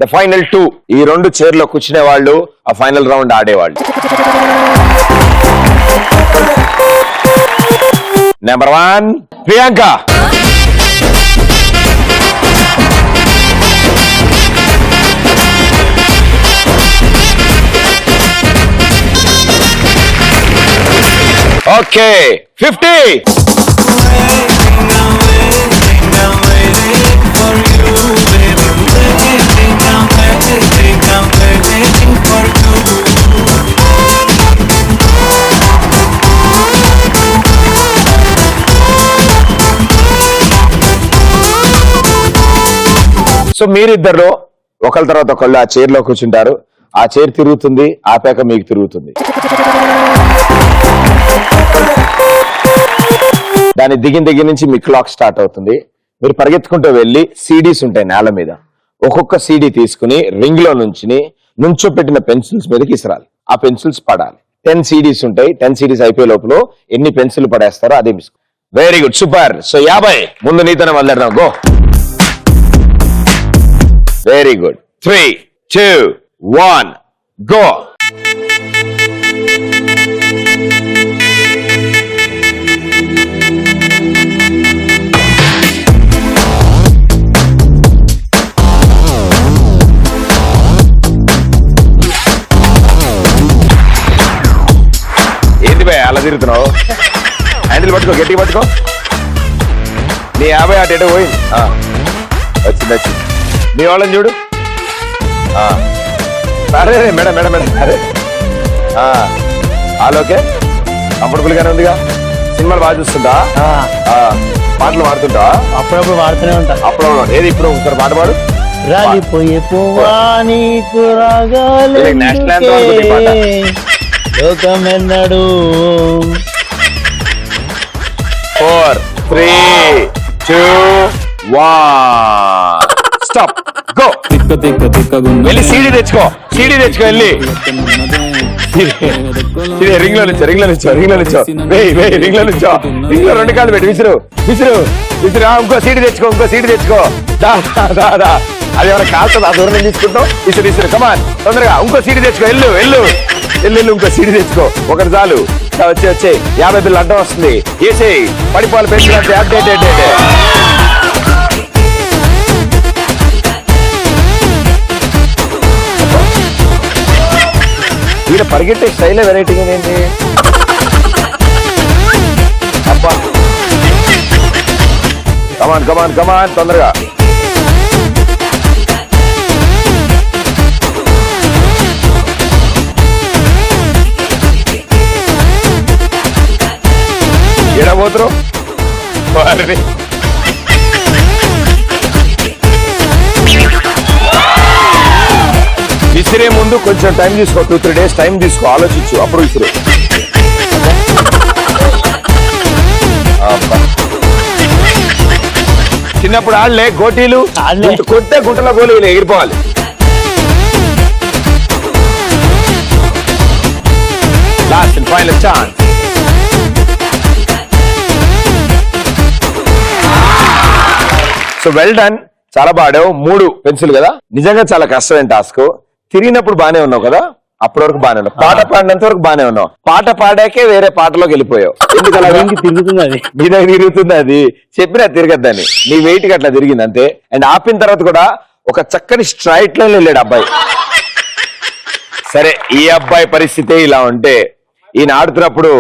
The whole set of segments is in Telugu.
The final 2. ఈ 2 చైర్లో కూర్చునే వాళ్ళు ఆ ఫైనల్ రౌండ్ ఆడేవాళ్ళు. నెంబర్ 1 ప్రియాంక. ఓకే 50. సో మీరిద్దరు ఒకళ్ళ తర్వాత ఒకళ్ళు ఆ చైర్ లో కూర్చుంటారు. ఆ చైర్ తిరుగుతుంది, ఆపాక మీకు తిరుగుతుంది. దాని దగ్గర నుంచి మీ క్లాక్ స్టార్ట్ అవుతుంది. మీరు పరిగెత్తుకుంటూ వెళ్ళి సీడీస్ ఉంటాయి నేల మీద, ఒక్కొక్క సీడీ తీసుకుని రింగ్ లో నుంచో పెట్టిన పెన్సిల్స్ మీదకి ఇసరాలి. ఆ పెన్సిల్స్ పడాలి. 10 సీడీస్ ఉంటాయి. 10 సీడీస్ అయిపోయే లోపల ఎన్ని పెన్సిల్ పడేస్తారో అదే miss. Very good, super. So 50. ముందు నీతోనే మొదలెడదాం. గో. Very good. 3, 2, 1 గో. ఏంటి భయ అలా తిరుగుతున్నావు? హ్యాండిల్ పట్టుకో, గట్టిగా పట్టుకో. నీ 50 అటు పోయింది. వచ్చింది. మీ వాళ్ళని చూడు. అరే మేడం అరే ఓకే, కంఫర్టబుల్ గానే ఉందిగా. సినిమాలు బాగా చూస్తుంటా? పాటలు పాడుతుంటా? అప్పుడప్పుడు పాడుతూనే ఉంటా. అప్పుడు ఏది ఇప్పుడు ఒకసారి పాట పాడు. రాలిపోయే నేషనల్ లోకమెన్నడు. 4, 3, 2, 1 స్టాప్. గో. వెళ్ళి సీడీ తెచ్చుకో వెళ్ళి. రింగ్ లో నుంచో రింగ్ లో నుంచో. రింగ్ లో 2 కాళ్ళు పెట్టి విసురు. ఇంకో సీడీ తెచ్చుకో. దా అది ఎవరైనా కాలుతుంది, ఆ దూరం తీసుకుంటాం. విసురు కమాన్ తొందరగా. ఇంకో సీడీ తెచ్చుకో. వెళ్ళు. ఇంకో సీడీ తెచ్చుకో. ఒకటి చాలు. వచ్చే 50 బిల్లు అడ్డం వస్తుంది. వేసేయి. పడిపోవాలి పెంచుకుంటే అప్డేట్. ఈయన పరిగెట్టే స్టైల్ వెరైటీగా ఏంటి? అబ్బా కమాన్ తొందరగా. ఎడబోతురు విసిరే ముందు కొంచెం టైం తీసుకో. 2-3 days టైం తీసుకో, ఆలోచించు, అప్పుడు విసిరే. చిన్నప్పుడు ఆడలే గోటీలు, కొట్టే గుంటలో గోళీలు ఎగిరిపోవాలి. Last and final chance. So well done, చాలా బాడావు. 3 పెన్సిల్ కదా, నిజంగా చాలా కష్టమైన టాస్క్. తిరిగినప్పుడు బానే ఉన్నావు కదా, అప్పటి వరకు బానే ఉన్నావు. పాట పాడినంత వరకు బానే ఉన్నావు. పాట పాడాకే వేరే పాటలోకి వెళ్ళిపోయావు. ఎందుకు అలా తిరుగుతుంది? అది మీ దగ్గర తిరుగుతుంది. అది చెప్పినా తిరగద్దని, నీ వెయిట్ కి అట్లా తిరిగింది అంతే. అండ్ ఆపిన తర్వాత కూడా ఒక చక్కని స్ట్రైట్ లైన్ వెళ్ళాడు అబ్బాయి. సరే, ఈ అబ్బాయి పరిస్థితి ఇలా ఉంటే ఈయన ఆడుతున్నప్పుడు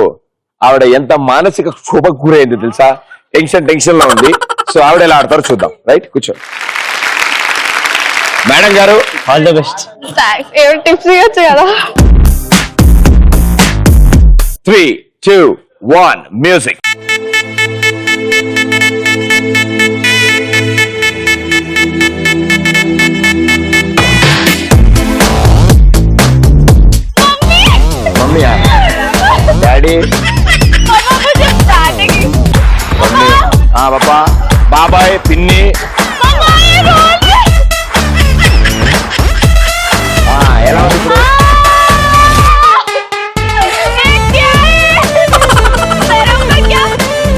ఆవిడ ఎంత మానసిక క్షోభకు గురైంది తెలుసా? టెన్షన్ లో ఉంది. సో ఆవిడ ఎలా ఆడతారో చూద్దాం. రైట్, కూర్చో. మేడం గారు, ఆల్ ది బెస్ట్. టిప్స్ ఇవ్వచ్చు కదా. 3, 2, 1 మ్యూజిక్. మమ్మీ, డాడీ, మమ్మీ, పాపా, బాబాయ్, పిన్ని. ఎలా ఉంది ఇప్పుడు?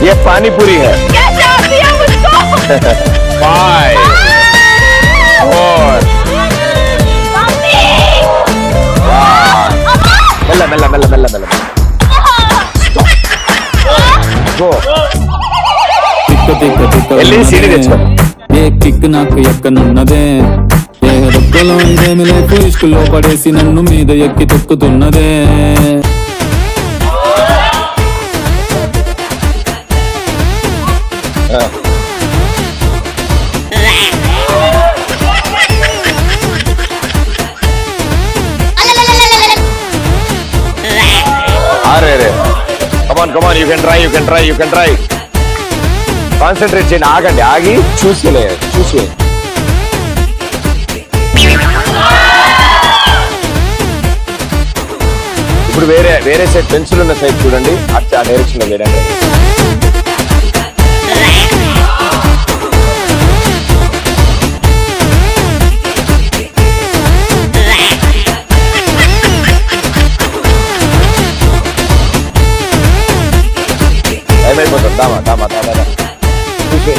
ये पानी पूरी है. 5, 4, వెళ్ళి సీడీ తెచ్చుకో. ఏ కిక్ నాకు ఎక్కనున్నదే, ఏ రొక్కలో ఇదేమి లేకు ఇష్కులో పడేసి నన్ను మీద ఎక్కి తొక్కుతున్నదే. అరే come on you can try. Concentrate చేయండి, ఆగండి, ఆగి చూసి ఇప్పుడు వేరే సైడ్ పెన్సిల్ ఉన్న సైడ్ చూడండి, అచ్చా డైరెక్షన్ లో వేరే. ఏమైపోతుంది, దామా చూసే.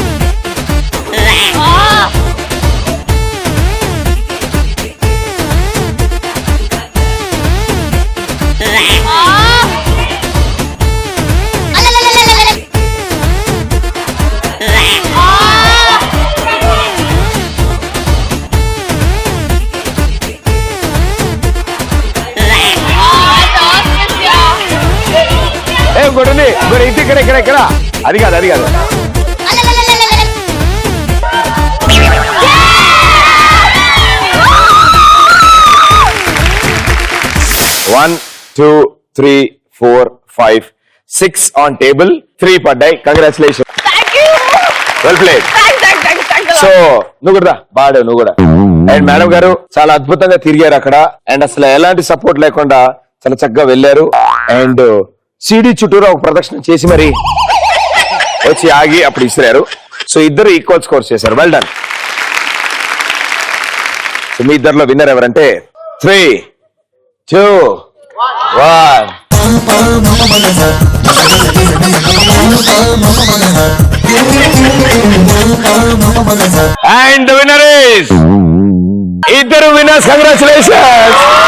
ఇంకోటి ఇంటి ఇక్కడ అది కాదు 1 2 3 4 5 6 ఆన్ టేబుల్, 3 పడ్డాయి. Congratulation, well played. సో నువ్వు కూడా బాడావు, నువ్వు కూడా. అండ్ మేడం గారు చాలా అద్భుతంగా తిరిగారు అక్కడ, అండ్ అసలు ఎలాంటి సపోర్ట్ లేకుండా చాలా చక్కగా వెళ్ళారు. అండ్ సీడీ చుట్టూరా ఒక ప్రదక్షిణ చేసి మరి వచ్చి ఆగి అప్పుడు ఇసిరారు. సో ఇద్దరు ఈక్వల్ స్కోర్స్ చేశారు, వెల్ డన్. సో మీ ఇద్దరిలో విన్నర్ ఎవరంటే 3 2 1. And the winner is ఇద్దరు విన్నర్స్, కంగ్రాచులేషన్స్.